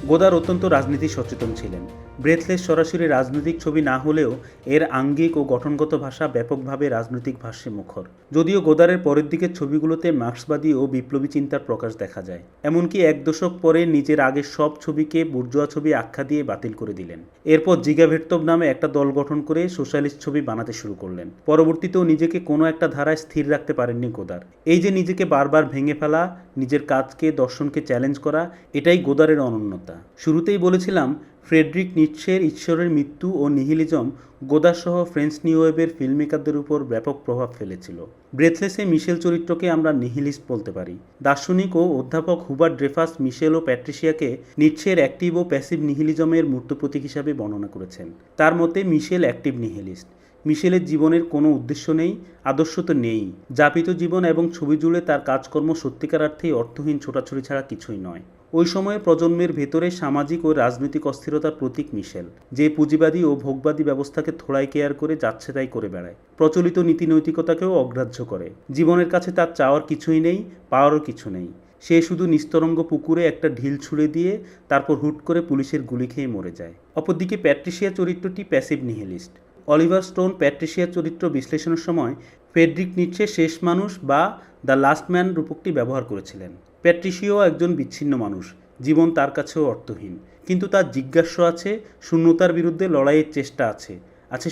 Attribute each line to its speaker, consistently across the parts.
Speaker 1: Godard অত্যন্ত রাজনীতি সচেতন ছিলেন। ব্রেথলেস সরাসরি রাজনৈতিক ছবি না হলেও এর আঙ্গিক ও গঠনগত ভাষা ব্যাপকভাবে রাজনৈতিক ভাষ্যে মুখর। যদিও গোদারের পরের দিকের ছবিগুলোতে মার্ক্সবাদী ও বিপ্লবী চিন্তার প্রকাশ দেখা যায়। এমনকি এক দশক পরে নিজের আগের সব ছবিকে বুর্জোয়া ছবি আখ্যা দিয়ে বাতিল করে দিলেন। এরপর জিগাভের্তভ নামে একটা দল গঠন করে সোশ্যালিস্ট ছবি বানাতে শুরু করলেন। পরবর্তীতেও নিজেকে কোনো একটা ধারায় স্থির রাখতে পারেননি গোদার। এই যে নিজেকে বারবার ভেঙে ফেলা, নিজের কাজকে দর্শনকে চ্যালেঞ্জ করা, এটাই গোদারের অনন্যতা। শুরুতেই বলেছিলাম ফ্রেডরিক নিটশের ঈশ্বরের মৃত্যু ও নিহিলিজম গোদাসহ ফ্রেঞ্চ নিউ ওয়েভের ফিল্মমেকারদের উপর ব্যাপক প্রভাব ফেলেছিল। ব্রেথলেসে মিশেল চরিত্রকে আমরা নিহিলিস্ট বলতে পারি। দার্শনিক ও অধ্যাপক হুবার্ট ড্রেফাস মিশেল ও প্যাট্রিশিয়াকে নিটশের অ্যাক্টিভ ও প্যাসিভ নিহিলিজমের মূর্ত প্রতীক হিসাবে বর্ণনা করেছেন। তার মতে মিশেল অ্যাক্টিভ নিহিলিস্ট। মিশেলের জীবনের কোনো উদ্দেশ্য নেই, আদর্শ তো নেই। যাপিত জীবন এবং ছবি জুড়ে তার কাজকর্ম সত্যিকার অর্থেই অর্থহীন ছোটাছুটি ছাড়া কিছুই নয়। ওই সময়ে প্রজন্মের ভেতরে সামাজিক ও রাজনৈতিক অস্থিরতার প্রতীক মিশেল, যে পুঁজিবাদী ও ভোগবাদী ব্যবস্থাকে থোড়াই কেয়ার করে যাচ্ছে তাই করে বেড়ায়, প্রচলিত নীতি নৈতিকতাকেও অগ্রাহ্য করে। জীবনের কাছে তার চাওয়ার কিছুই নেই, পাওয়ারও কিছু নেই। সে শুধু নিস্তরঙ্গ পুকুরে একটা ঢিল ছুঁড়ে দিয়ে তারপর হুট করে পুলিশের গুলি খেয়ে মরে যায়। অপরদিকে প্যাট্রিশিয়া চরিত্রটি passive nihilist. Oliver stone Patricia চরিত্র বিশ্লেষণের সময় ফ্রেডরিক নিটশে শেষ মানুষ বা দ্য লাস্ট ম্যান রূপকটি ব্যবহার করেছিলেন। প্যাট্রিশিয়াও একজন বিচ্ছিন্ন মানুষ, জীবন তার কাছেও অর্থহীন, কিন্তু তার জিজ্ঞাসা আছে, শূন্যতার বিরুদ্ধে লড়াইয়ের চেষ্টা আছে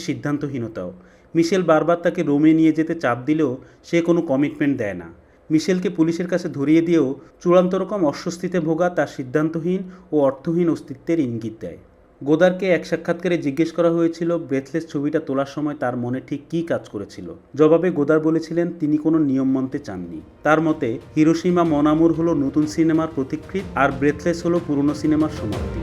Speaker 1: সিদ্ধান্তহীনতাও। মিশেল বারবার তাকে রোমে নিয়ে যেতে চাপ দিলেও সে কোনো কমিটমেন্ট দেয় না। মিশেলকে পুলিশের কাছে ধরিয়ে দিয়েও চূড়ান্ত রকম অস্বস্তিতে ভোগা তার সিদ্ধান্তহীন ও অর্থহীন অস্তিত্বের ইঙ্গিত দেয়। গোদারকে এক সাক্ষাৎকারে জিজ্ঞেস করা হয়েছিল ব্রেথলেস ছবিটা তোলার সময় তার মনে ঠিক কী কাজ করেছিল। জবাবে গোদার বলেছিলেন তিনি কোনো নিয়ম মানতে চাননি। তার মতে হিরোশিমা মন আমুর হলো নতুন সিনেমার প্রতিকৃত, আর ব্রেথলেস হলো পুরনো সিনেমার সমাপ্তি।